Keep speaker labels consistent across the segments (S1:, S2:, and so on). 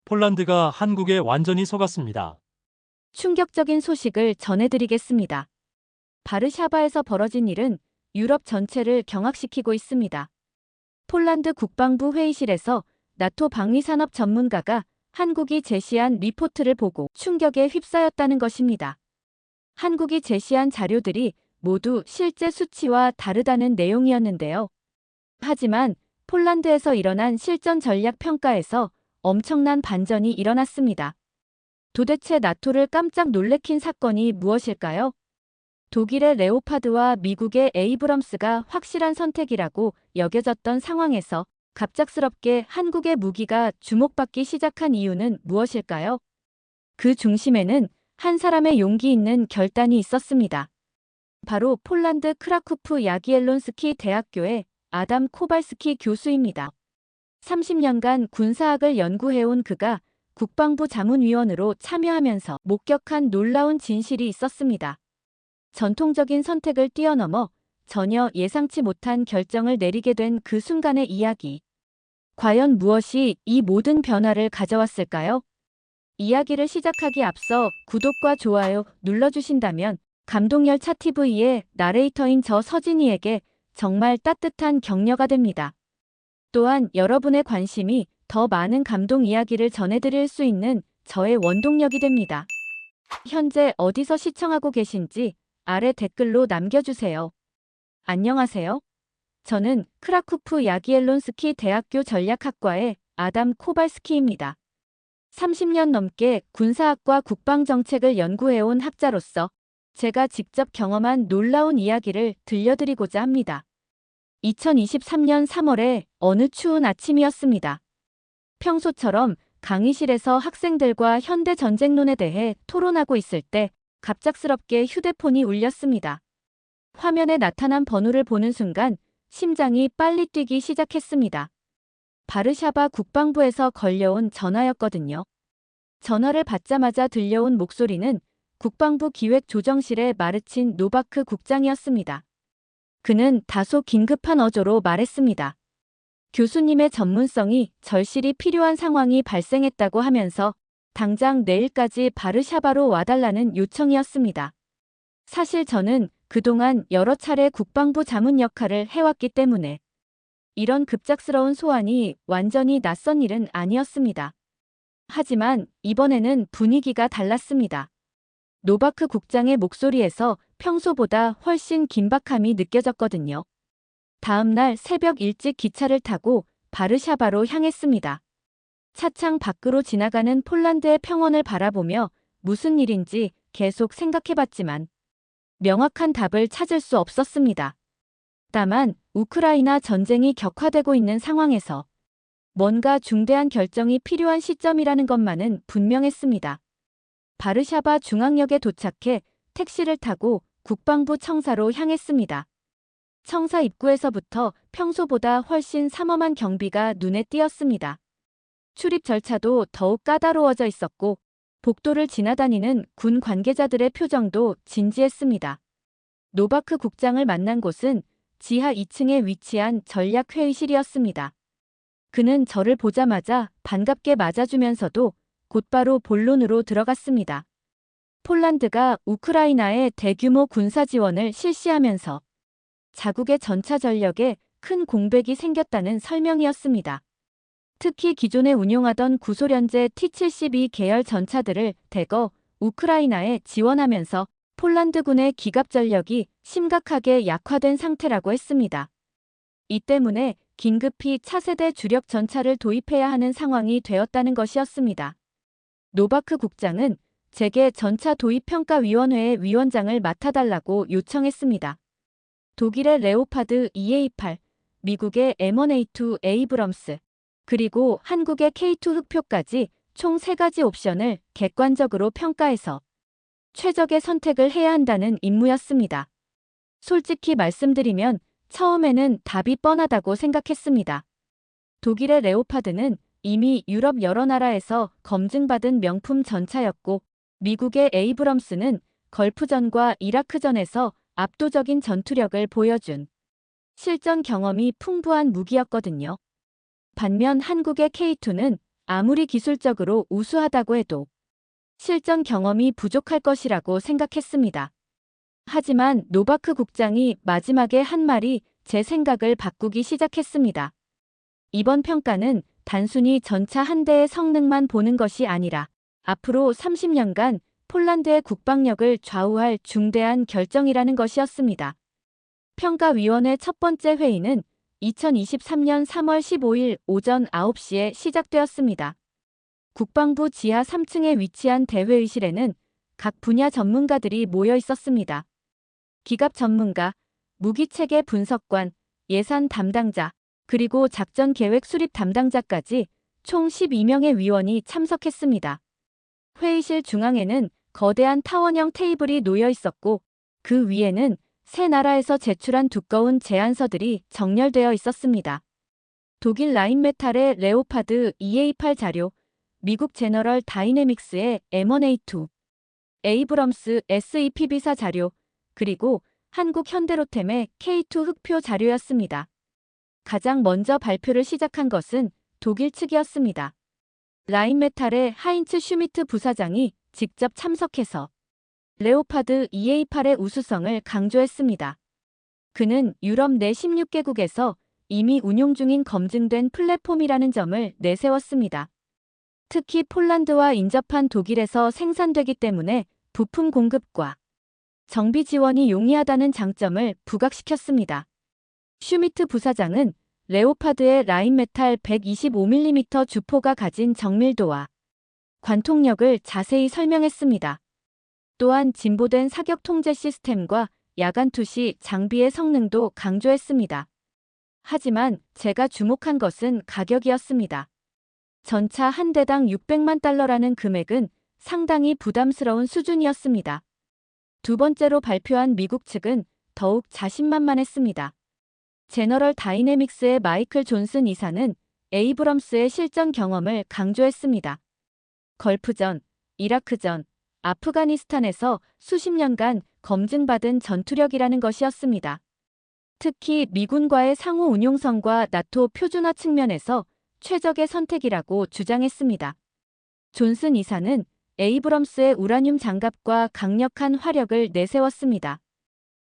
S1: 폴란드가 한국에 완전히 속았습니다.
S2: 충격적인 소식을 전해드리겠습니다. 바르샤바에서 벌어진 일은 유럽 전체를 경악시키고 있습니다. 폴란드 국방부 회의실에서 나토 방위산업 전문가가 한국이 제시한 리포트를 보고 충격에 휩싸였다는 것입니다. 한국이 제시한 자료들이 모두 실제 수치와 다르다는 내용이었는데요. 하지만 폴란드에서 일어난 실전 전략 평가에서 엄청난 반전이 일어났습니다. 도대체 나토를 깜짝 놀래킨 사건이 무엇일까요? 독일의 레오파드와 미국의 에이브럼스가 확실한 선택이라고 여겨졌던 상황에서 갑작스럽게 한국의 무기가 주목받기 시작한 이유는 무엇일까요? 그 중심에는 한 사람의 용기 있는 결단이 있었습니다. 바로 폴란드 크라쿠프 야기엘론스키 대학교의 아담 코발스키 교수입니다. 30년간 군사학을 연구해온 그가 국방부 자문위원으로 참여하면서 목격한 놀라운 진실이 있었습니다. 전통적인 선택을 뛰어넘어 전혀 예상치 못한 결정을 내리게 된 그 순간의 이야기. 과연 무엇이 이 모든 변화를 가져왔을까요? 이야기를 시작하기 앞서 구독과 좋아요 눌러주신다면 감동열차 TV의 나레이터인 저 서진이에게 정말 따뜻한 격려가 됩니다. 또한 여러분의 관심이 더 많은 감동 이야기를 전해드릴 수 있는 저의 원동력이 됩니다. 현재 어디서 시청하고 계신지 아래 댓글로 남겨주세요. 안녕하세요. 저는 크라쿠프 야기엘론스키 대학교 전략학과의 아담 코발스키입니다. 30년 넘게 군사학과 국방정책을 연구해온 학자로서 제가 직접 경험한 놀라운 이야기를 들려드리고자 합니다. 2023년 3월의 어느 추운 아침이었습니다. 평소처럼 강의실에서 학생들과 현대전쟁론에 대해 토론하고 있을 때 갑작스럽게 휴대폰이 울렸습니다. 화면에 나타난 번호를 보는 순간 심장이 빨리 뛰기 시작했습니다. 바르샤바 국방부에서 걸려온 전화였거든요. 전화를 받자마자 들려온 목소리는 국방부 기획조정실의 마르친 노바크 국장이었습니다. 그는 다소 긴급한 어조로 말했습니다. 교수님의 전문성이 절실히 필요한 상황이 발생했다고 하면서 당장 내일까지 바르샤바로 와달라는 요청이었습니다. 사실 저는 그동안 여러 차례 국방부 자문 역할을 해왔기 때문에 이런 급작스러운 소환이 완전히 낯선 일은 아니었습니다. 하지만 이번에는 분위기가 달랐습니다. 노바크 국장의 목소리에서 평소보다 훨씬 긴박함이 느껴졌거든요. 다음 날 새벽 일찍 기차를 타고 바르샤바로 향했습니다. 차창 밖으로 지나가는 폴란드의 평원을 바라보며 무슨 일인지 계속 생각해봤지만 명확한 답을 찾을 수 없었습니다. 다만 우크라이나 전쟁이 격화되고 있는 상황에서 뭔가 중대한 결정이 필요한 시점이라는 것만은 분명했습니다. 바르샤바 중앙역에 도착해 택시를 타고 국방부 청사로 향했습니다. 청사 입구에서부터 평소보다 훨씬 삼엄한 경비가 눈에 띄었습니다. 출입 절차도 더욱 까다로워져 있었고 복도를 지나다니는 군 관계자들의 표정도 진지했습니다. 노바크 국장을 만난 곳은 지하 2층에 위치한 전략회의실이었습니다. 그는 저를 보자마자 반갑게 맞아주면서도 곧바로 본론으로 들어갔습니다. 폴란드가 우크라이나에 대규모 군사 지원을 실시하면서 자국의 전차 전력에 큰 공백이 생겼다는 설명이었습니다. 특히 기존에 운용하던 구소련제 T-72 계열 전차들을 대거 우크라이나에 지원하면서 폴란드군의 기갑 전력이 심각하게 약화된 상태라고 했습니다. 이 때문에 긴급히 차세대 주력 전차를 도입해야 하는 상황이 되었다는 것이었습니다. 노바크 국장은 제게 전차 도입평가위원회의 위원장을 맡아달라고 요청했습니다. 독일의 레오파드 EA8, 미국의 M1A2 에이브럼스, 그리고 한국의 K2 흑표까지 총 3가지 옵션을 객관적으로 평가해서 최적의 선택을 해야 한다는 임무였습니다. 솔직히 말씀드리면 처음에는 답이 뻔하다고 생각했습니다. 독일의 레오파드는 이미 유럽 여러 나라에서 검증받은 명품 전차였고 미국의 에이브럼스는 걸프전과 이라크전에서 압도적인 전투력을 보여준 실전 경험이 풍부한 무기였거든요. 반면 한국의 K2는 아무리 기술적으로 우수하다고 해도 실전 경험이 부족할 것이라고 생각했습니다. 하지만 노바크 국장이 마지막에 한 말이 제 생각을 바꾸기 시작했습니다. 이번 평가는 단순히 전차 한 대의 성능만 보는 것이 아니라 앞으로 30년간 폴란드의 국방력을 좌우할 중대한 결정이라는 것이었습니다. 평가위원회 첫 번째 회의는 2023년 3월 15일 오전 9시에 시작되었습니다. 국방부 지하 3층에 위치한 대회의실에는 각 분야 전문가들이 모여 있었습니다. 기갑 전문가, 무기체계 분석관, 예산 담당자, 그리고 작전 계획 수립 담당자까지 총 12명의 위원이 참석했습니다. 회의실 중앙에는 거대한 타원형 테이블이 놓여 있었고 그 위에는 세 나라에서 제출한 두꺼운 제안서들이 정렬되어 있었습니다. 독일 라인메탈의 레오파드 EA8 자료, 미국 제너럴 다이내믹스의 M1A2, 에이브럼스 SEPB사 자료, 그리고 한국 현대로템의 K2 흑표 자료였습니다. 가장 먼저 발표를 시작한 것은 독일 측이었습니다. 라인메탈의 하인츠 슈미트 부사장이 직접 참석해서 레오파드 EA8의 우수성을 강조했습니다. 그는 유럽 내 16개국에서 이미 운용 중인 검증된 플랫폼이라는 점을 내세웠습니다. 특히 폴란드와 인접한 독일에서 생산되기 때문에 부품 공급과 정비 지원이 용이하다는 장점을 부각시켰습니다. 슈미트 부사장은 레오파드의 라인메탈 125mm 주포가 가진 정밀도와 관통력을 자세히 설명했습니다. 또한 진보된 사격 통제 시스템과 야간 투시 장비의 성능도 강조했습니다. 하지만 제가 주목한 것은 가격이었습니다. 전차 한 대당 600만 달러라는 금액은 상당히 부담스러운 수준이었습니다. 두 번째로 발표한 미국 측은 더욱 자신만만했습니다. 제너럴 다이내믹스의 마이클 존슨 이사는 에이브럼스의 실전 경험을 강조했습니다. 걸프전, 이라크전, 아프가니스탄에서 수십 년간 검증받은 전투력이라는 것이었습니다. 특히 미군과의 상호 운용성과 나토 표준화 측면에서 최적의 선택이라고 주장했습니다. 존슨 이사는 에이브럼스의 우라늄 장갑과 강력한 화력을 내세웠습니다.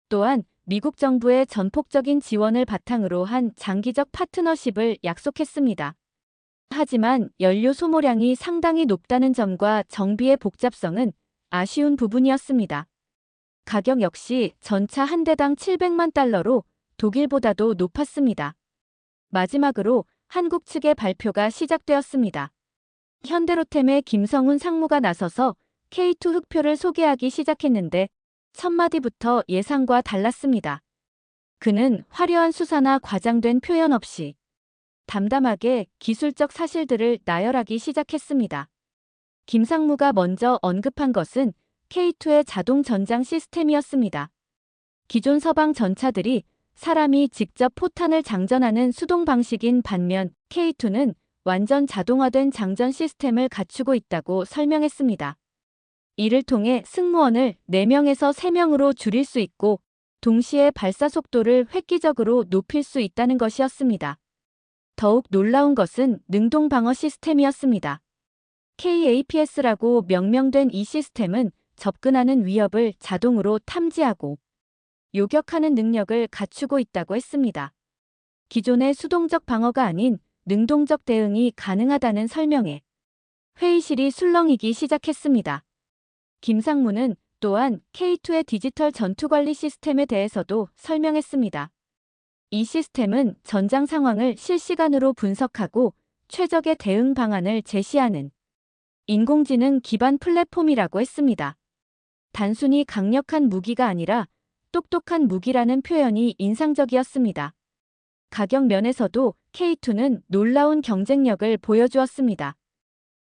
S2: 또한 미국 정부의 전폭적인 지원을 바탕으로 한 장기적 파트너십을 약속했습니다. 하지만 연료 소모량이 상당히 높다는 점과 정비의 복잡성은 아쉬운 부분이었습니다. 가격 역시 전차 한 대당 700만 달러로 독일보다도 높았습니다. 마지막으로 한국 측의 발표가 시작되었습니다. 현대로템의 김성훈 상무가 나서서 K2 흑표를 소개하기 시작했는데 첫 마디부터 예상과 달랐습니다. 그는 화려한 수사나 과장된 표현 없이 담담하게 기술적 사실들을 나열하기 시작했습니다. 김 상무가 먼저 언급한 것은 K2의 자동 전장 시스템이었습니다. 기존 서방 전차들이 사람이 직접 포탄을 장전하는 수동 방식인 반면 K2는 완전 자동화된 장전 시스템을 갖추고 있다고 설명했습니다. 이를 통해 승무원을 4명에서 3명으로 줄일 수 있고 동시에 발사 속도를 획기적으로 높일 수 있다는 것이었습니다. 더욱 놀라운 것은 능동 방어 시스템이었습니다. KAPS라고 명명된 이 시스템은 접근하는 위협을 자동으로 탐지하고 요격하는 능력을 갖추고 있다고 했습니다. 기존의 수동적 방어가 아닌 능동적 대응이 가능하다는 설명에 회의실이 술렁이기 시작했습니다. 김 상무는 또한 K2의 디지털 전투관리 시스템에 대해서도 설명했습니다. 이 시스템은 전장 상황을 실시간으로 분석하고 최적의 대응 방안을 제시하는 인공지능 기반 플랫폼이라고 했습니다. 단순히 강력한 무기가 아니라 똑똑한 무기라는 표현이 인상적이었습니다. 가격 면에서도 K2는 놀라운 경쟁력을 보여주었습니다.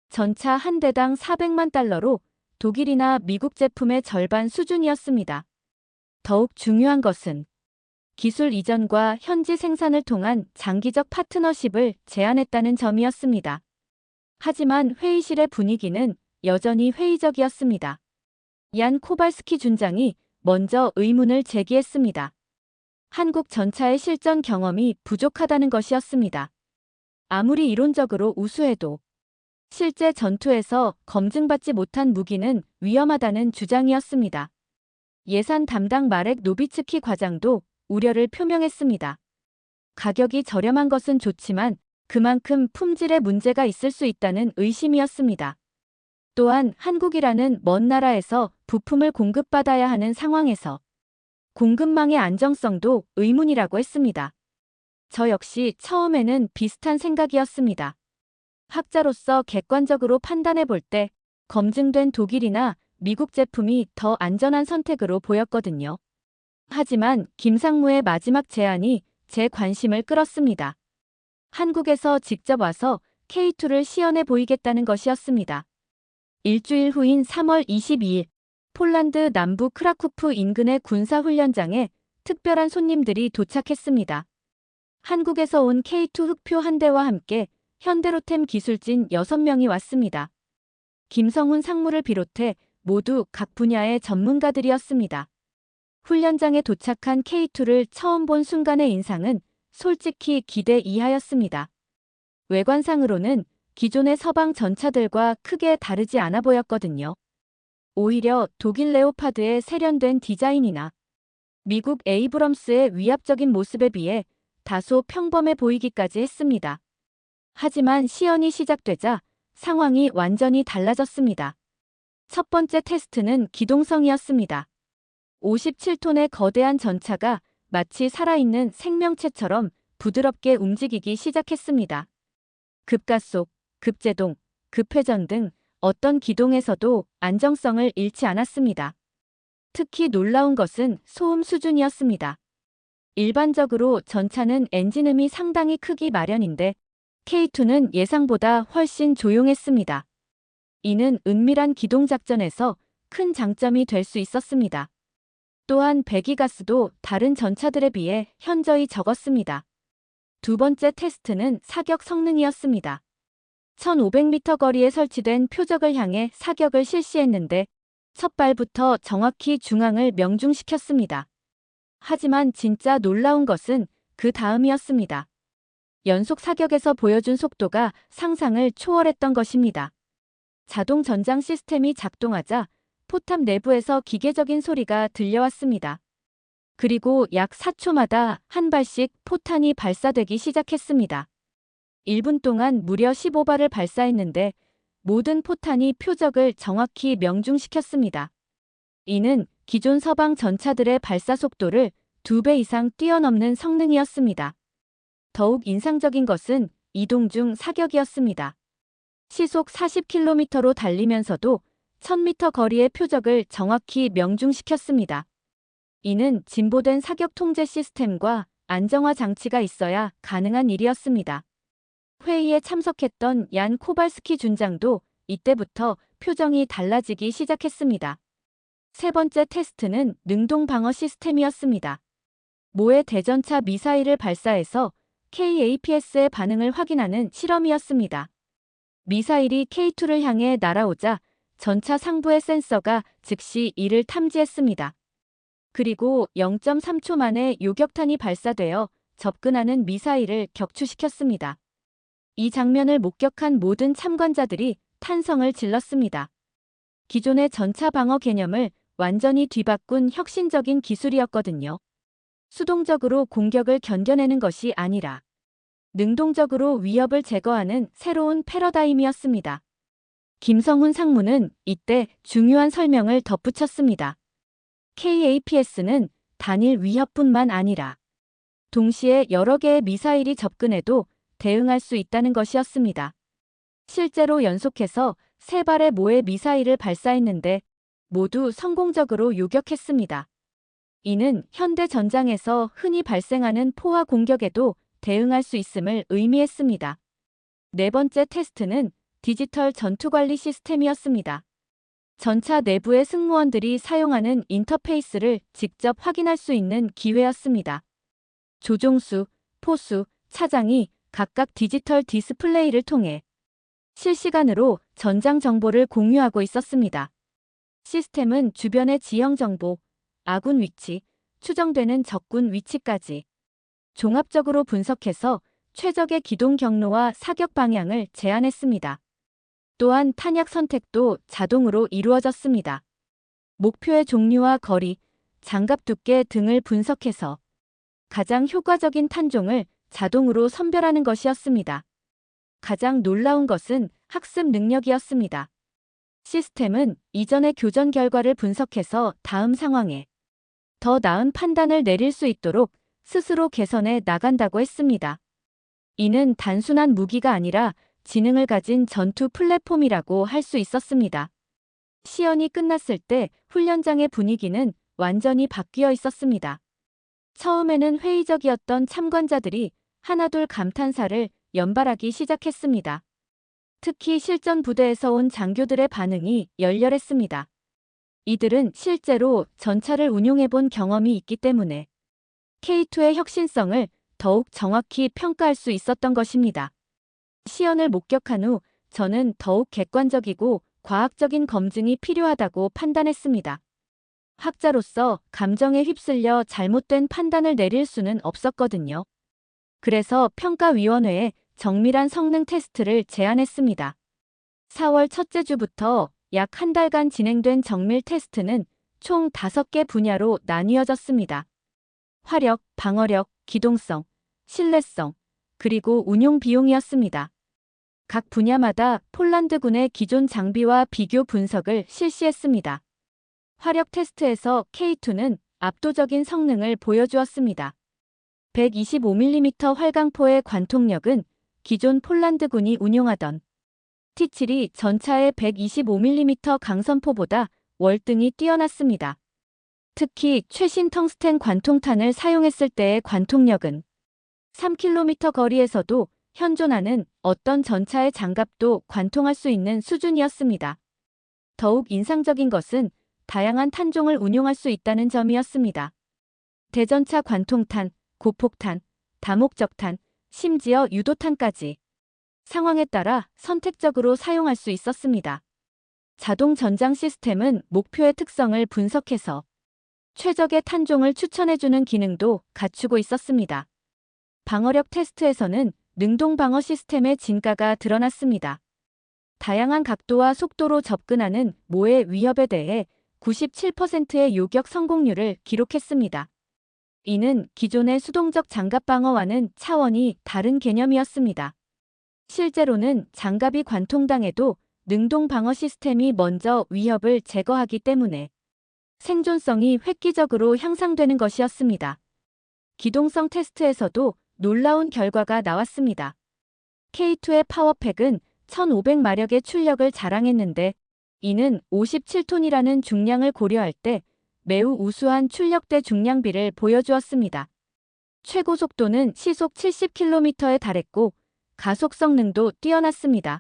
S2: 전차 한 대당 400만 달러로 독일이나 미국 제품의 절반 수준이었습니다. 더욱 중요한 것은 기술 이전과 현지 생산을 통한 장기적 파트너십을 제안했다는 점이었습니다. 하지만 회의실의 분위기는 여전히 회의적이었습니다. 얀 코발스키 준장이 먼저 의문을 제기했습니다. 한국 전차의 실전 경험이 부족하다는 것이었습니다. 아무리 이론적으로 우수해도 실제 전투에서 검증받지 못한 무기는 위험하다는 주장이었습니다. 예산 담당 마렉 노비츠키 과장도 우려를 표명했습니다. 가격이 저렴한 것은 좋지만 그만큼 품질에 문제가 있을 수 있다는 의심이었습니다. 또한 한국이라는 먼 나라에서 부품을 공급받아야 하는 상황에서 공급망의 안정성도 의문이라고 했습니다. 저 역시 처음에는 비슷한 생각이었습니다. 학자로서 객관적으로 판단해 볼 때 검증된 독일이나 미국 제품이 더 안전한 선택으로 보였거든요. 하지만 김상무의 마지막 제안이 제 관심을 끌었습니다. 한국에서 직접 와서 K2를 시연해 보이겠다는 것이었습니다. 일주일 후인 3월 22일, 폴란드 남부 크라쿠프 인근의 군사훈련장에 특별한 손님들이 도착했습니다. 한국에서 온 K2 흑표 한 대와 함께 현대로템 기술진 6명이 왔습니다. 김성훈 상무를 비롯해 모두 각 분야의 전문가들이었습니다. 훈련장에 도착한 K2를 처음 본 순간의 인상은 솔직히 기대 이하였습니다. 외관상으로는 기존의 서방 전차들과 크게 다르지 않아 보였거든요. 오히려 독일 레오파드의 세련된 디자인이나 미국 에이브럼스의 위압적인 모습에 비해 다소 평범해 보이기까지 했습니다. 하지만 시연이 시작되자 상황이 완전히 달라졌습니다. 첫 번째 테스트는 기동성이었습니다. 57톤의 거대한 전차가 마치 살아있는 생명체처럼 부드럽게 움직이기 시작했습니다. 급가속, 급제동, 급회전 등 어떤 기동에서도 안정성을 잃지 않았습니다. 특히 놀라운 것은 소음 수준이었습니다. 일반적으로 전차는 엔진음이 상당히 크기 마련인데 K2는 예상보다 훨씬 조용했습니다. 이는 은밀한 기동작전에서 큰 장점이 될 수 있었습니다. 또한 배기가스도 다른 전차들에 비해 현저히 적었습니다. 두 번째 테스트는 사격 성능이었습니다. 1500m 거리에 설치된 표적을 향해 사격을 실시했는데 첫 발부터 정확히 중앙을 명중시켰습니다. 하지만 진짜 놀라운 것은 그 다음이었습니다. 연속 사격에서 보여준 속도가 상상을 초월했던 것입니다. 자동 전장 시스템이 작동하자 포탑 내부에서 기계적인 소리가 들려왔습니다. 그리고 약 4초마다 한 발씩 포탄이 발사되기 시작했습니다. 1분 동안 무려 15발을 발사했는데 모든 포탄이 표적을 정확히 명중시켰습니다. 이는 기존 서방 전차들의 발사 속도를 2배 이상 뛰어넘는 성능이었습니다. 더욱 인상적인 것은 이동 중 사격이었습니다. 시속 40km로 달리면서도 1000m 거리의 표적을 정확히 명중시켰습니다. 이는 진보된 사격 통제 시스템과 안정화 장치가 있어야 가능한 일이었습니다. 회의에 참석했던 얀 코발스키 준장도 이때부터 표정이 달라지기 시작했습니다. 세 번째 테스트는 능동 방어 시스템이었습니다. 모의 대전차 미사일을 발사해서 KAPS의 반응을 확인하는 실험이었습니다. 미사일이 K2를 향해 날아오자 전차 상부의 센서가 즉시 이를 탐지했습니다. 그리고 0.3초 만에 요격탄이 발사되어 접근하는 미사일을 격추시켰습니다. 이 장면을 목격한 모든 참관자들이 탄성을 질렀습니다. 기존의 전차 방어 개념을 완전히 뒤바꾼 혁신적인 기술이었거든요. 수동적으로 공격을 견뎌내는 것이 아니라 능동적으로 위협을 제거하는 새로운 패러다임이었습니다. 김성훈 상무는 이때 중요한 설명을 덧붙였습니다. KAPS는 단일 위협뿐만 아니라 동시에 여러 개의 미사일이 접근해도 대응할 수 있다는 것이었습니다. 실제로 연속해서 3발의 모의 미사일을 발사했는데 모두 성공적으로 요격했습니다. 이는 현대 전장에서 흔히 발생하는 포화 공격에도 대응할 수 있음을 의미했습니다. 네 번째 테스트는 디지털 전투관리 시스템이었습니다. 전차 내부의 승무원들이 사용하는 인터페이스를 직접 확인할 수 있는 기회였습니다. 조종수, 포수, 차장이 각각 디지털 디스플레이를 통해 실시간으로 전장 정보를 공유하고 있었습니다. 시스템은 주변의 지형 정보, 아군 위치, 추정되는 적군 위치까지 종합적으로 분석해서 최적의 기동 경로와 사격 방향을 제안했습니다. 또한 탄약 선택도 자동으로 이루어졌습니다. 목표의 종류와 거리, 장갑 두께 등을 분석해서 가장 효과적인 탄종을 자동으로 선별하는 것이었습니다. 가장 놀라운 것은 학습 능력이었습니다. 시스템은 이전의 교전 결과를 분석해서 다음 상황에 더 나은 판단을 내릴 수 있도록 스스로 개선해 나간다고 했습니다. 이는 단순한 무기가 아니라 지능을 가진 전투 플랫폼이라고 할 수 있었습니다. 시연이 끝났을 때 훈련장의 분위기는 완전히 바뀌어 있었습니다. 처음에는 회의적이었던 참관자들이 하나둘 감탄사를 연발하기 시작했습니다. 특히 실전 부대에서 온 장교들의 반응이 열렬했습니다. 이들은 실제로 전차를 운용해본 경험이 있기 때문에 K2의 혁신성을 더욱 정확히 평가할 수 있었던 것입니다. 시연을 목격한 후 저는 더욱 객관적이고 과학적인 검증이 필요하다고 판단했습니다. 학자로서 감정에 휩쓸려 잘못된 판단을 내릴 수는 없었거든요. 그래서 평가위원회에 정밀한 성능 테스트를 제안했습니다. 4월 첫째 주부터 약 한 달간 진행된 정밀 테스트는 총 5개 분야로 나뉘어졌습니다. 화력, 방어력, 기동성, 신뢰성, 그리고 운용 비용이었습니다. 각 분야마다 폴란드군의 기존 장비와 비교 분석을 실시했습니다. 화력 테스트에서 K2는 압도적인 성능을 보여주었습니다. 125mm 활강포의 관통력은 기존 폴란드군이 운용하던 T7이 전차의 125mm 강선포보다 월등히 뛰어났습니다. 특히 최신 텅스텐 관통탄을 사용했을 때의 관통력은 3km 거리에서도 현존하는 어떤 전차의 장갑도 관통할 수 있는 수준이었습니다. 더욱 인상적인 것은 다양한 탄종을 운용할 수 있다는 점이었습니다. 대전차 관통탄, 고폭탄, 다목적탄, 심지어 유도탄까지 상황에 따라 선택적으로 사용할 수 있었습니다. 자동 전장 시스템은 목표의 특성을 분석해서 최적의 탄종을 추천해주는 기능도 갖추고 있었습니다. 방어력 테스트에서는 능동 방어 시스템의 진가가 드러났습니다. 다양한 각도와 속도로 접근하는 모의 위협에 대해 97%의 요격 성공률을 기록했습니다. 이는 기존의 수동적 장갑 방어와는 차원이 다른 개념이었습니다. 실제로는 장갑이 관통당해도 능동 방어 시스템이 먼저 위협을 제거하기 때문에 생존성이 획기적으로 향상되는 것이었습니다. 기동성 테스트에서도 놀라운 결과가 나왔습니다. K2의 파워팩은 1500마력의 출력을 자랑했는데 이는 57톤이라는 중량을 고려할 때 매우 우수한 출력대 중량비를 보여주었습니다. 최고 속도는 시속 70km에 달했고 가속 성능도 뛰어났습니다.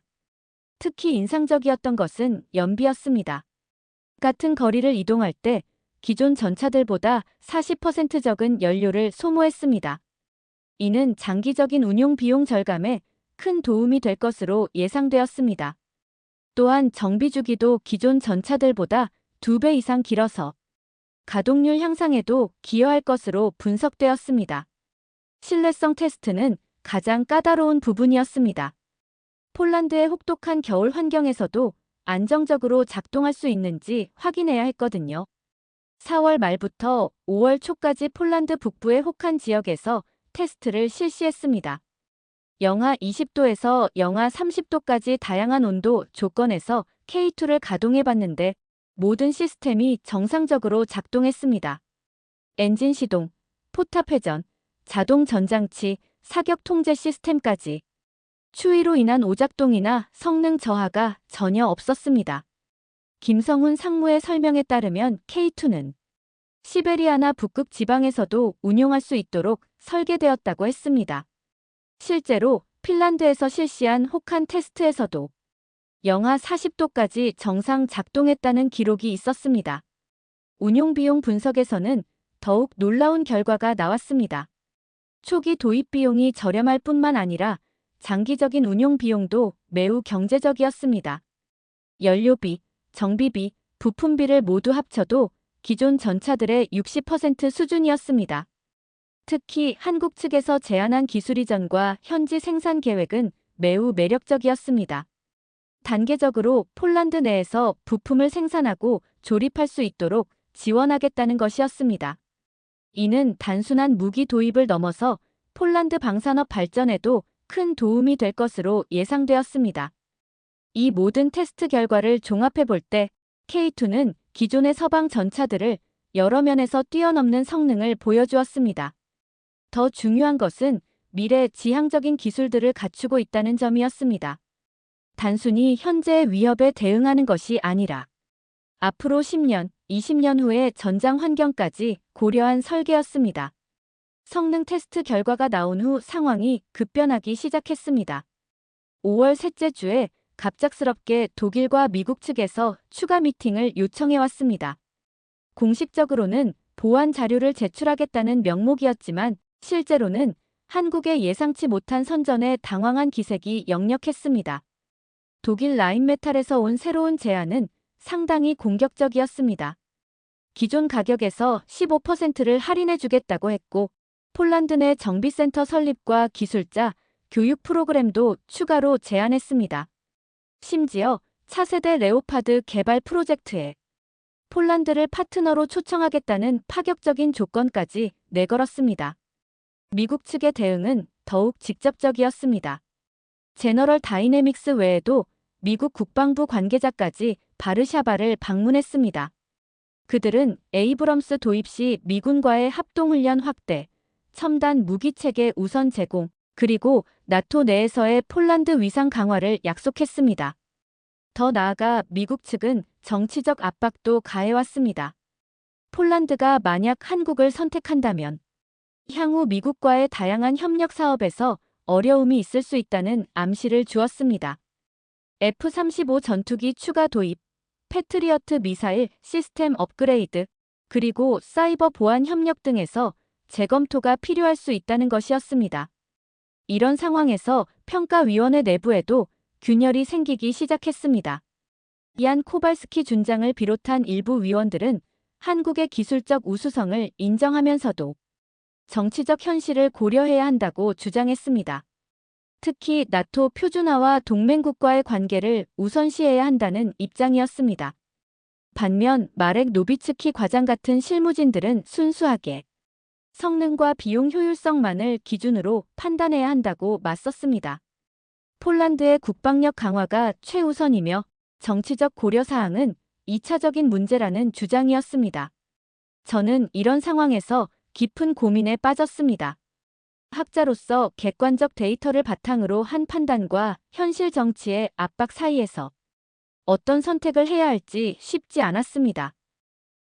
S2: 특히 인상적이었던 것은 연비였습니다. 같은 거리를 이동할 때 기존 전차들보다 40% 적은 연료를 소모했습니다. 이는 장기적인 운용 비용 절감에 큰 도움이 될 것으로 예상되었습니다. 또한 정비 주기도 기존 전차들보다 2배 이상 길어서 가동률 향상에도 기여할 것으로 분석되었습니다. 신뢰성 테스트는 가장 까다로운 부분이었습니다. 폴란드의 혹독한 겨울 환경에서도 안정적으로 작동할 수 있는지 확인해야 했거든요. 4월 말부터 5월 초까지 폴란드 북부의 혹한 지역에서 테스트를 실시했습니다. 영하 20도에서 영하 30도까지 다양한 온도 조건에서 K2를 가동해봤는데 모든 시스템이 정상적으로 작동했습니다. 엔진 시동, 포탑 회전, 자동 전장치, 사격 통제 시스템까지 추위로 인한 오작동이나 성능 저하가 전혀 없었습니다. 김성훈 상무의 설명에 따르면 K2는 시베리아나 북극 지방에서도 운용할 수 있도록 설계되었다고 했습니다. 실제로 핀란드에서 실시한 혹한 테스트에서도 영하 40도까지 정상 작동했다는 기록이 있었습니다. 운용 비용 분석에서는 더욱 놀라운 결과가 나왔습니다. 초기 도입 비용이 저렴할 뿐만 아니라 장기적인 운용 비용도 매우 경제적이었습니다. 연료비, 정비비, 부품비를 모두 합쳐도 기존 전차들의 60% 수준이었습니다. 특히 한국 측에서 제안한 기술 이전과 현지 생산 계획은 매우 매력적이었습니다. 단계적으로 폴란드 내에서 부품을 생산하고 조립할 수 있도록 지원하겠다는 것이었습니다. 이는 단순한 무기 도입을 넘어서 폴란드 방산업 발전에도 큰 도움이 될 것으로 예상되었습니다. 이 모든 테스트 결과를 종합해 볼 때 K2는 기존의 서방 전차들을 여러 면에서 뛰어넘는 성능을 보여주었습니다. 더 중요한 것은 미래 지향적인 기술들을 갖추고 있다는 점이었습니다. 단순히 현재의 위협에 대응하는 것이 아니라 앞으로 10년, 20년 후의 전장 환경까지 고려한 설계였습니다. 성능 테스트 결과가 나온 후 상황이 급변하기 시작했습니다. 5월 셋째 주에 갑작스럽게 독일과 미국 측에서 추가 미팅을 요청해왔습니다. 공식적으로는 보완 자료를 제출하겠다는 명목이었지만 실제로는 한국의 예상치 못한 선전에 당황한 기색이 역력했습니다. 독일 라인메탈에서 온 새로운 제안은 상당히 공격적이었습니다. 기존 가격에서 15%를 할인해주겠다고 했고 폴란드 내 정비센터 설립과 기술자, 교육 프로그램도 추가로 제안했습니다. 심지어 차세대 레오파드 개발 프로젝트에 폴란드를 파트너로 초청하겠다는 파격적인 조건까지 내걸었습니다. 미국 측의 대응은 더욱 직접적이었습니다. 제너럴 다이내믹스 외에도 미국 국방부 관계자까지 바르샤바를 방문했습니다. 그들은 에이브럼스 도입 시 미군과의 합동훈련 확대, 첨단 무기체계 우선 제공, 그리고 나토 내에서의 폴란드 위상 강화를 약속했습니다. 더 나아가 미국 측은 정치적 압박도 가해왔습니다. 폴란드가 만약 한국을 선택한다면 향후 미국과의 다양한 협력 사업에서 어려움이 있을 수 있다는 암시를 주었습니다. F-35 전투기 추가 도입, 패트리어트 미사일 시스템 업그레이드, 그리고 사이버 보안 협력 등에서 재검토가 필요할 수 있다는 것이었습니다. 이런 상황에서 평가위원회 내부에도 균열이 생기기 시작했습니다. 얀 코발스키 준장을 비롯한 일부 위원들은 한국의 기술적 우수성을 인정하면서도 정치적 현실을 고려해야 한다고 주장했습니다. 특히 나토 표준화와 동맹국과의 관계를 우선시해야 한다는 입장이었습니다. 반면 마렉 노비츠키 과장 같은 실무진들은 순수하게 성능과 비용 효율성만을 기준으로 판단해야 한다고 맞섰습니다. 폴란드의 국방력 강화가 최우선이며 정치적 고려사항은 2차적인 문제라는 주장이었습니다. 저는 이런 상황에서 깊은 고민에 빠졌습니다. 학자로서 객관적 데이터를 바탕으로 한 판단과 현실 정치의 압박 사이에서 어떤 선택을 해야 할지 쉽지 않았습니다.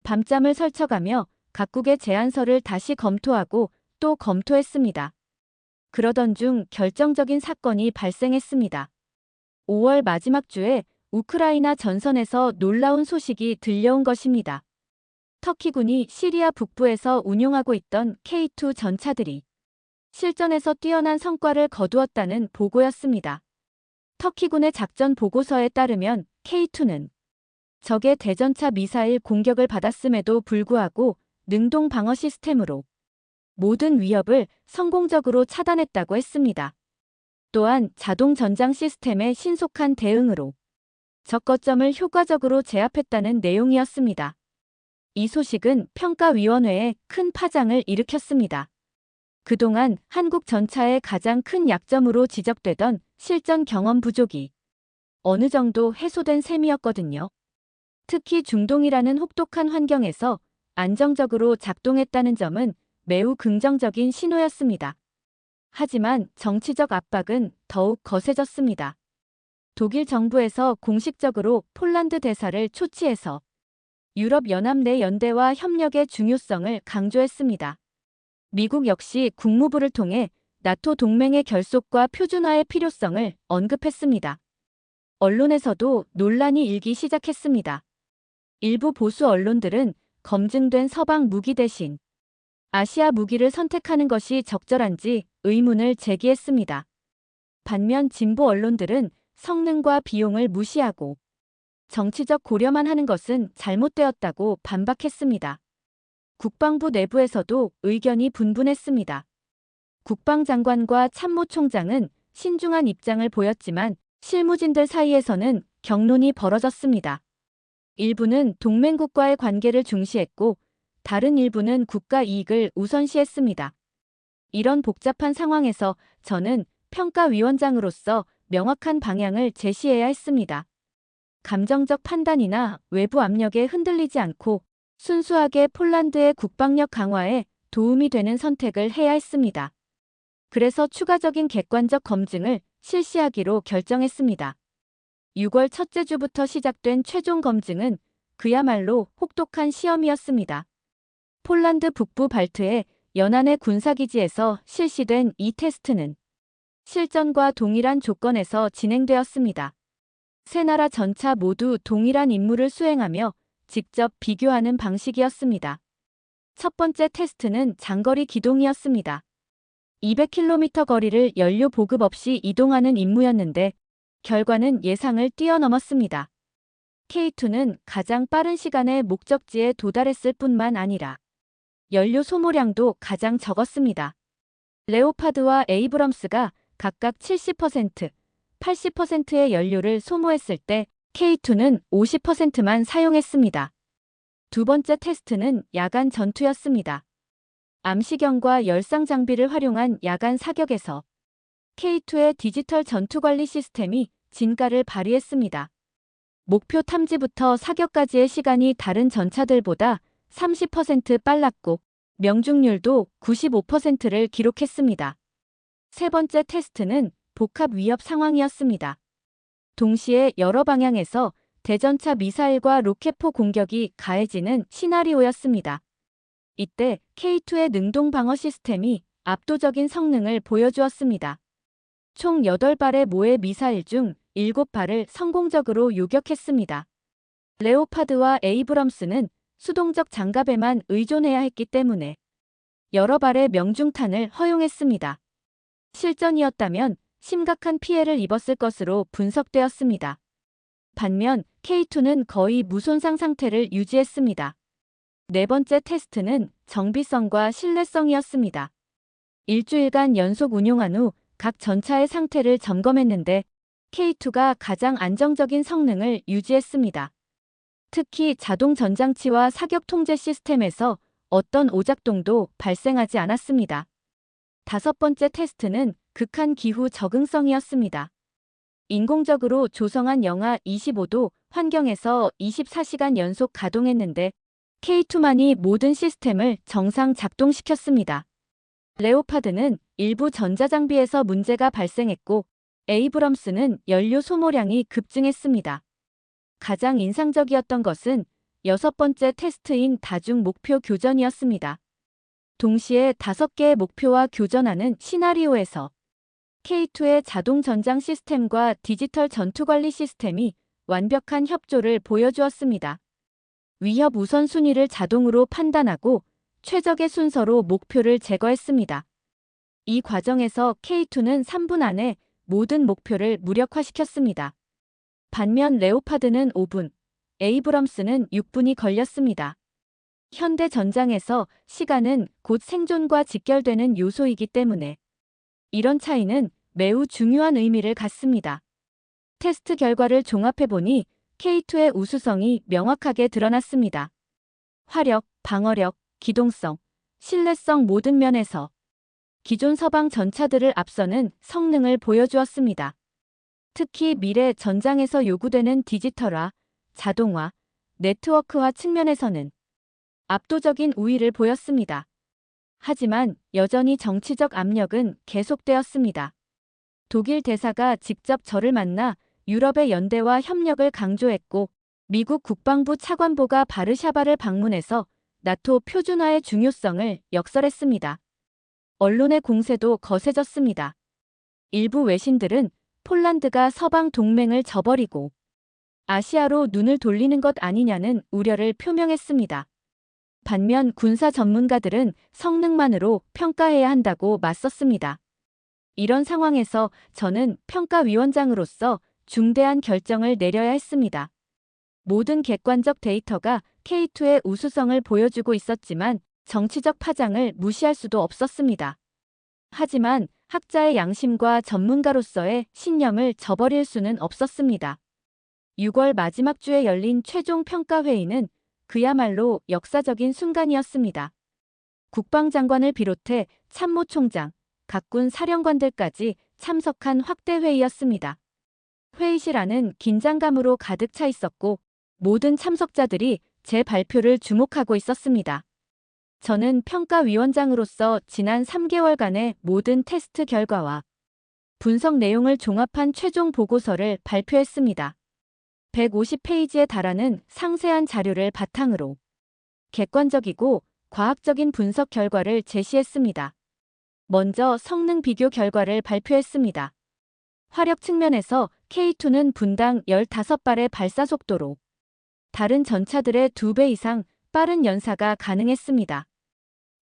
S2: 밤잠을 설쳐가며 각국의 제안서를 다시 검토하고 또 검토했습니다. 그러던 중 결정적인 사건이 발생했습니다. 5월 마지막 주에 우크라이나 전선에서 놀라운 소식이 들려온 것입니다. 터키군이 시리아 북부에서 운용하고 있던 K2 전차들이 실전에서 뛰어난 성과를 거두었다는 보고였습니다. 터키군의 작전 보고서에 따르면 K2는 적의 대전차 미사일 공격을 받았음에도 불구하고 능동 방어 시스템으로 모든 위협을 성공적으로 차단했다고 했습니다. 또한 자동 전장 시스템의 신속한 대응으로 적 거점을 효과적으로 제압했다는 내용이었습니다. 이 소식은 평가위원회에 큰 파장을 일으켰습니다. 그동안 한국 전차의 가장 큰 약점으로 지적되던 실전 경험 부족이 어느 정도 해소된 셈이었거든요. 특히 중동이라는 혹독한 환경에서 안정적으로 작동했다는 점은 매우 긍정적인 신호였습니다. 하지만 정치적 압박은 더욱 거세졌습니다. 독일 정부에서 공식적으로 폴란드 대사를 초치해서 유럽연합 내 연대와 협력의 중요성을 강조했습니다. 미국 역시 국무부를 통해 나토 동맹의 결속과 표준화의 필요성을 언급했습니다. 언론에서도 논란이 일기 시작했습니다. 일부 보수 언론들은 검증된 서방 무기 대신 아시아 무기를 선택하는 것이 적절한지 의문을 제기했습니다. 반면 진보 언론들은 성능과 비용을 무시하고 정치적 고려만 하는 것은 잘못되었다고 반박했습니다. 국방부 내부에서도 의견이 분분했습니다. 국방장관과 참모총장은 신중한 입장을 보였지만 실무진들 사이에서는 격론이 벌어졌습니다. 일부는 동맹국과의 관계를 중시했고 다른 일부는 국가 이익을 우선시했습니다. 이런 복잡한 상황에서 저는 평가위원장으로서 명확한 방향을 제시해야 했습니다. 감정적 판단이나 외부 압력에 흔들리지 않고 순수하게 폴란드의 국방력 강화에 도움이 되는 선택을 해야 했습니다. 그래서 추가적인 객관적 검증을 실시하기로 결정했습니다. 6월 첫째 주부터 시작된 최종 검증은 그야말로 혹독한 시험이었습니다. 폴란드 북부 발트의 연안의 군사기지에서 실시된 이 테스트는 실전과 동일한 조건에서 진행되었습니다. 세 나라 전차 모두 동일한 임무를 수행하며 직접 비교하는 방식이었습니다. 첫 번째 테스트는 장거리 기동이었습니다. 200km 거리를 연료 보급 없이 이동하는 임무였는데 결과는 예상을 뛰어넘었습니다. K2는 가장 빠른 시간에 목적지에 도달했을 뿐만 아니라 연료 소모량도 가장 적었습니다. 레오파드와 에이브럼스가 각각 70%, 80%의 연료를 소모했을 때 K2는 50%만 사용했습니다. 두 번째 테스트는 야간 전투였습니다. 암시경과 열상 장비를 활용한 야간 사격에서 K2의 디지털 전투관리 시스템이 진가를 발휘했습니다. 목표 탐지부터 사격까지의 시간이 다른 전차들보다 30% 빨랐고 명중률도 95%를 기록했습니다. 세 번째 테스트는 복합 위협 상황이었습니다. 동시에 여러 방향에서 대전차 미사일과 로켓포 공격이 가해지는 시나리오였습니다. 이때 K2의 능동 방어 시스템이 압도적인 성능을 보여주었습니다. 총 8발의 모의 미사일 중 7발을 성공적으로 요격했습니다. 레오파드와 에이브럼스는 수동적 장갑에만 의존해야 했기 때문에 여러 발의 명중탄을 허용했습니다. 실전이었다면 심각한 피해를 입었을 것으로 분석되었습니다. 반면 K2는 거의 무손상 상태를 유지했습니다. 네 번째 테스트는 정비성과 신뢰성이었습니다. 일주일간 연속 운용한 후 각 전차의 상태를 점검했는데 K2가 가장 안정적인 성능을 유지했습니다. 특히 자동 전장치와 사격 통제 시스템에서 어떤 오작동도 발생하지 않았습니다. 다섯 번째 테스트는 극한 기후 적응성이었습니다. 인공적으로 조성한 영하 25도 환경에서 24시간 연속 가동했는데 K2만이 모든 시스템을 정상 작동시켰습니다. 레오파드는 일부 전자장비에서 문제가 발생했고 에이브럼스는 연료 소모량이 급증했습니다. 가장 인상적이었던 것은 여섯 번째 테스트인 다중 목표 교전이었습니다. 동시에 5개의 목표와 교전하는 시나리오에서 K2의 자동 전장 시스템과 디지털 전투관리 시스템이 완벽한 협조를 보여주었습니다. 위협 우선순위를 자동으로 판단하고 최적의 순서로 목표를 제거했습니다. 이 과정에서 K2는 3분 안에 모든 목표를 무력화시켰습니다. 반면 레오파드는 5분, 에이브럼스는 6분이 걸렸습니다. 현대 전장에서 시간은 곧 생존과 직결되는 요소이기 때문에 이런 차이는 매우 중요한 의미를 갖습니다. 테스트 결과를 종합해보니 K2의 우수성이 명확하게 드러났습니다. 화력, 방어력, 기동성, 신뢰성 모든 면에서 기존 서방 전차들을 앞서는 성능을 보여주었습니다. 특히 미래 전장에서 요구되는 디지털화, 자동화, 네트워크화 측면에서는 압도적인 우위를 보였습니다. 하지만 여전히 정치적 압력은 계속되었습니다. 독일 대사가 직접 저를 만나 유럽의 연대와 협력을 강조했고 미국 국방부 차관보가 바르샤바를 방문해서 나토 표준화의 중요성을 역설했습니다. 언론의 공세도 거세졌습니다. 일부 외신들은 폴란드가 서방 동맹을 저버리고 아시아로 눈을 돌리는 것 아니냐는 우려를 표명했습니다. 반면 군사 전문가들은 성능만으로 평가해야 한다고 맞섰습니다. 이런 상황에서 저는 평가위원장으로서 중대한 결정을 내려야 했습니다. 모든 객관적 데이터가 K2의 우수성을 보여주고 있었지만 정치적 파장을 무시할 수도 없었습니다. 하지만 학자의 양심과 전문가로서의 신념을 저버릴 수는 없었습니다. 6월 마지막 주에 열린 최종 평가회의는 그야말로 역사적인 순간이었습니다. 국방장관을 비롯해 참모총장, 각군 사령관들까지 참석한 확대회의였습니다. 회의실 안은 긴장감으로 가득 차 있었고 모든 참석자들이 제 발표를 주목하고 있었습니다. 저는 평가위원장으로서 지난 3개월간의 모든 테스트 결과와 분석 내용을 종합한 최종 보고서를 발표했습니다. 150페이지에 달하는 상세한 자료를 바탕으로 객관적이고 과학적인 분석 결과를 제시했습니다. 먼저 성능 비교 결과를 발표했습니다. 화력 측면에서 K2는 분당 15발의 발사 속도로 다른 전차들의 2배 이상 빠른 연사가 가능했습니다.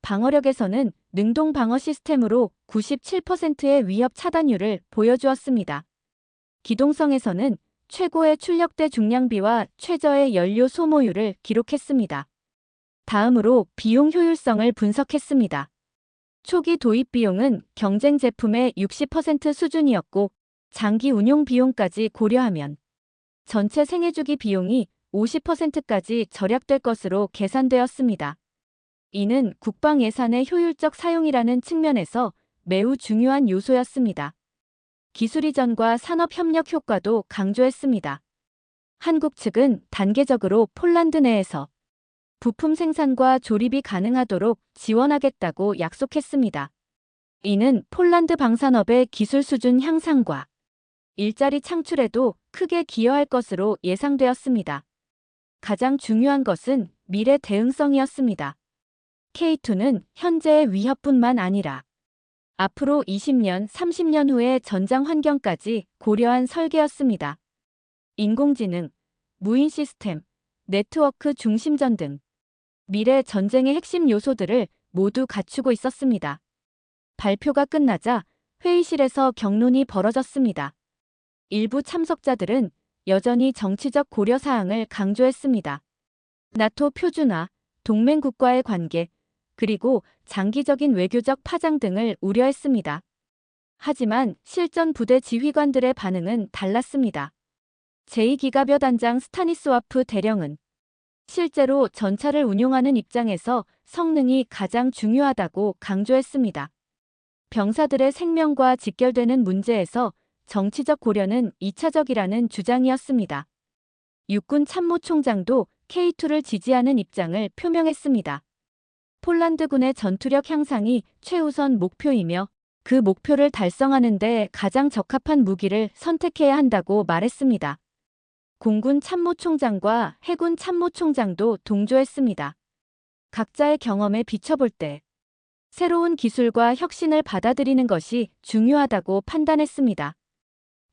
S2: 방어력에서는 능동 방어 시스템으로 97%의 위협 차단율을 보여주었습니다. 기동성에서는 최고의 출력대 중량비와 최저의 연료 소모율을 기록했습니다. 다음으로 비용 효율성을 분석했습니다. 초기 도입 비용은 경쟁 제품의 60% 수준이었고 장기 운용 비용까지 고려하면 전체 생애주기 비용이 50%까지 절약될 것으로 계산되었습니다. 이는 국방 예산의 효율적 사용이라는 측면에서 매우 중요한 요소였습니다. 기술 이전과 산업 협력 효과도 강조했습니다. 한국 측은 단계적으로 폴란드 내에서 부품 생산과 조립이 가능하도록 지원하겠다고 약속했습니다. 이는 폴란드 방산업의 기술 수준 향상과 일자리 창출에도 크게 기여할 것으로 예상되었습니다. 가장 중요한 것은 미래 대응성이었습니다. K2는 현재의 위협뿐만 아니라 앞으로 20년, 30년 후의 전장 환경까지 고려한 설계였습니다. 인공지능, 무인 시스템, 네트워크 중심전 등 미래 전쟁의 핵심 요소들을 모두 갖추고 있었습니다. 발표가 끝나자 회의실에서 격론이 벌어졌습니다. 일부 참석자들은 여전히 정치적 고려사항을 강조했습니다. 나토 표준화, 동맹국과의 관계, 그리고 장기적인 외교적 파장 등을 우려했습니다. 하지만 실전 부대 지휘관들의 반응은 달랐습니다. 제2기가벼단장 스타니스와프 대령은 실제로 전차를 운용하는 입장에서 성능이 가장 중요하다고 강조했습니다. 병사들의 생명과 직결되는 문제에서 정치적 고려는 2차적이라는 주장이었습니다. 육군 참모총장도 K2를 지지하는 입장을 표명했습니다. 폴란드군의 전투력 향상이 최우선 목표이며 그 목표를 달성하는 데 가장 적합한 무기를 선택해야 한다고 말했습니다. 공군 참모총장과 해군 참모총장도 동조했습니다. 각자의 경험에 비춰볼 때 새로운 기술과 혁신을 받아들이는 것이 중요하다고 판단했습니다.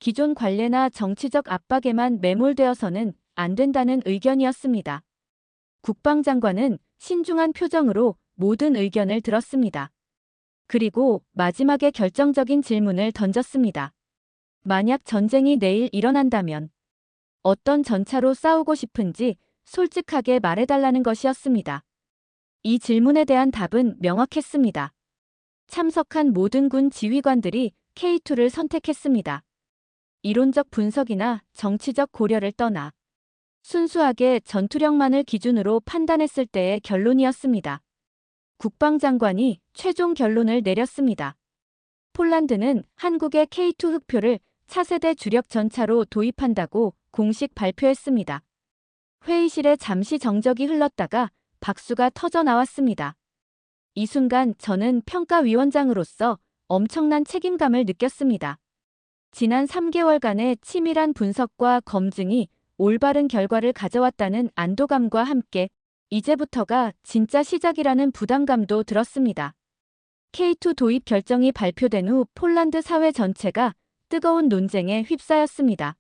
S2: 기존 관례나 정치적 압박에만 매몰되어서는 안 된다는 의견이었습니다. 국방장관은 신중한 표정으로 모든 의견을 들었습니다. 그리고 마지막에 결정적인 질문을 던졌습니다. 만약 전쟁이 내일 일어난다면 어떤 전차로 싸우고 싶은지 솔직하게 말해달라는 것이었습니다. 이 질문에 대한 답은 명확했습니다. 참석한 모든 군 지휘관들이 K2를 선택했습니다. 이론적 분석이나 정치적 고려를 떠나 순수하게 전투력만을 기준으로 판단했을 때의 결론이었습니다. 국방장관이 최종 결론을 내렸습니다. 폴란드는 한국의 K2 흑표를 차세대 주력 전차로 도입한다고 공식 발표했습니다. 회의실에 잠시 정적이 흘렀다가 박수가 터져 나왔습니다. 이 순간 저는 평가위원장으로서 엄청난 책임감을 느꼈습니다. 지난 3개월간의 치밀한 분석과 검증이 올바른 결과를 가져왔다는 안도감과 함께 이제부터가 진짜 시작이라는 부담감도 들었습니다. K2 도입 결정이 발표된 후 폴란드 사회 전체가 뜨거운 논쟁에 휩싸였습니다.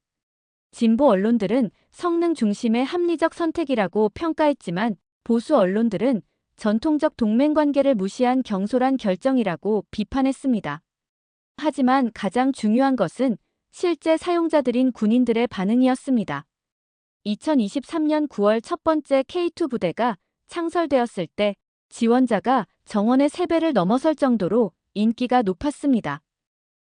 S2: 진보 언론들은 성능 중심의 합리적 선택이라고 평가했지만 보수 언론들은 전통적 동맹 관계를 무시한 경솔한 결정이라고 비판했습니다. 하지만 가장 중요한 것은 실제 사용자들인 군인들의 반응이었습니다. 2023년 9월 첫 번째 K2 부대가 창설되었을 때 지원자가 정원의 3배를 넘어설 정도로 인기가 높았습니다.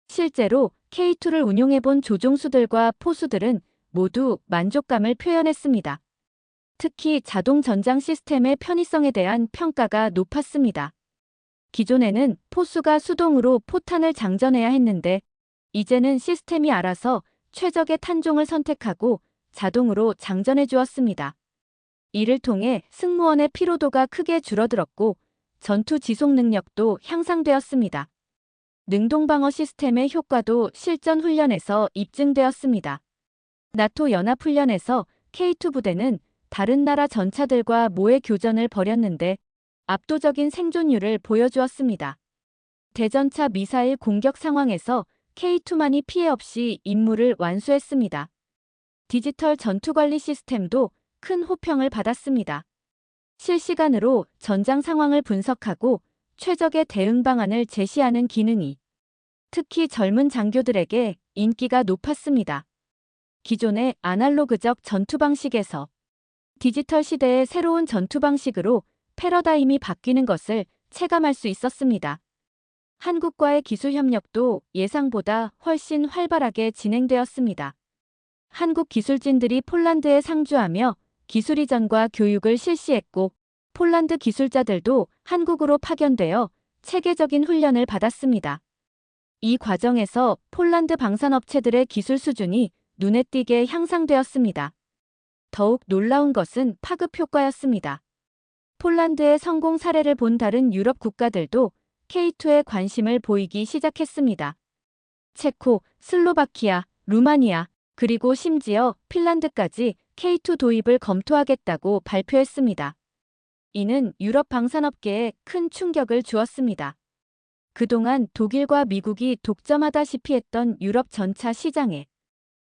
S2: 실제로 K2를 운용해본 조종수들과 포수들은 모두 만족감을 표현했습니다. 특히 자동 전장 시스템의 편의성에 대한 평가가 높았습니다. 기존에는 포수가 수동으로 포탄을 장전해야 했는데 이제는 시스템이 알아서 최적의 탄종을 선택하고 자동으로 장전해 주었습니다. 이를 통해 승무원의 피로도가 크게 줄어들었고 전투 지속 능력도 향상되었습니다. 능동방어 시스템의 효과도 실전 훈련에서 입증되었습니다. 나토 연합훈련에서 K2 부대는 다른 나라 전차들과 모의 교전을 벌였는데 압도적인 생존율을 보여주었습니다. 대전차 미사일 공격 상황에서 K2만이 피해 없이 임무를 완수했습니다. 디지털 전투관리 시스템도 큰 호평을 받았습니다. 실시간으로 전장 상황을 분석하고 최적의 대응 방안을 제시하는 기능이 특히 젊은 장교들에게 인기가 높았습니다. 기존의 아날로그적 전투 방식에서 디지털 시대의 새로운 전투 방식으로 패러다임이 바뀌는 것을 체감할 수 있었습니다. 한국과의 기술 협력도 예상보다 훨씬 활발하게 진행되었습니다. 한국 기술진들이 폴란드에 상주하며 기술 이전과 교육을 실시했고 폴란드 기술자들도 한국으로 파견되어 체계적인 훈련을 받았습니다. 이 과정에서 폴란드 방산업체들의 기술 수준이 눈에 띄게 향상되었습니다. 더욱 놀라운 것은 파급 효과였습니다. 폴란드의 성공 사례를 본 다른 유럽 국가들도 K2에 관심을 보이기 시작했습니다. 체코, 슬로바키아, 루마니아, 그리고 심지어 핀란드까지 K2 도입을 검토하겠다고 발표했습니다. 이는 유럽 방산업계에 큰 충격을 주었습니다. 그동안 독일과 미국이 독점하다시피 했던 유럽 전차 시장에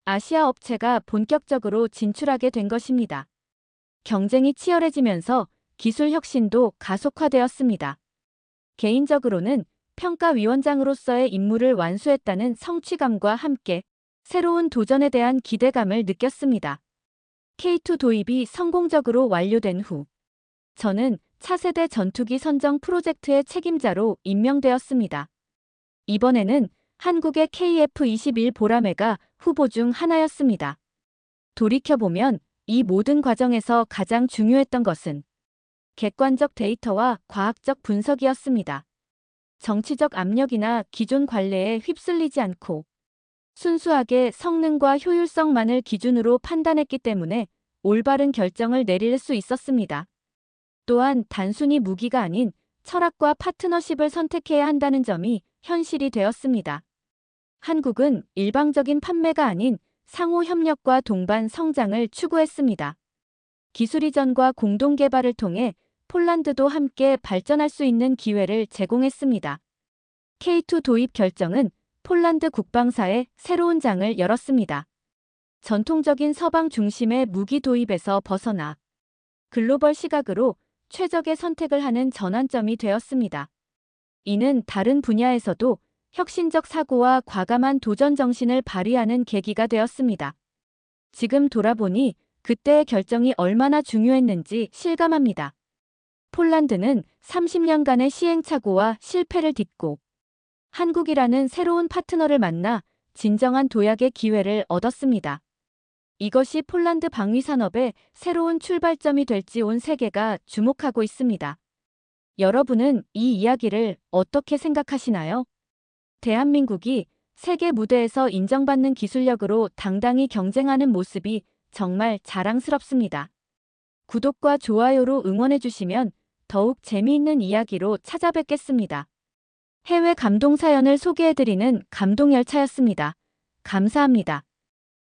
S2: 아시아 업체가 본격적으로 진출하게 된 것입니다. 경쟁이 치열해지면서 기술 혁신도 가속화되었습니다. 개인적으로는 평가위원장으로서의 임무를 완수했다는 성취감과 함께 새로운 도전에 대한 기대감을 느꼈습니다. K2 도입이 성공적으로 완료된 후 저는 차세대 전투기 선정 프로젝트의 책임자로 임명되었습니다. 이번에는 한국의 KF-21 보라매가 후보 중 하나였습니다. 돌이켜보면 이 모든 과정에서 가장 중요했던 것은 객관적 데이터와 과학적 분석이었습니다. 정치적 압력이나 기존 관례에 휩쓸리지 않고 순수하게 성능과 효율성만을 기준으로 판단했기 때문에 올바른 결정을 내릴 수 있었습니다. 또한 단순히 무기가 아닌 철학과 파트너십을 선택해야 한다는 점이 현실이 되었습니다. 한국은 일방적인 판매가 아닌 상호 협력과 동반 성장을 추구했습니다. 기술 이전과 공동 개발을 통해 폴란드도 함께 발전할 수 있는 기회를 제공했습니다. K2 도입 결정은 폴란드 국방사에 새로운 장을 열었습니다. 전통적인 서방 중심의 무기 도입에서 벗어나 글로벌 시각으로 최적의 선택을 하는 전환점이 되었습니다. 이는 다른 분야에서도 혁신적 사고와 과감한 도전 정신을 발휘하는 계기가 되었습니다. 지금 돌아보니 그때의 결정이 얼마나 중요했는지 실감합니다. 폴란드는 30년간의 시행착오와 실패를 딛고 한국이라는 새로운 파트너를 만나 진정한 도약의 기회를 얻었습니다. 이것이 폴란드 방위 산업의 새로운 출발점이 될지 온 세계가 주목하고 있습니다. 여러분은 이 이야기를 어떻게 생각하시나요? 대한민국이 세계 무대에서 인정받는 기술력으로 당당히 경쟁하는 모습이 정말 자랑스럽습니다. 구독과 좋아요로 응원해주시면 더욱 재미있는 이야기로 찾아뵙겠습니다. 해외 감동 사연을 소개해드리는 감동열차였습니다. 감사합니다.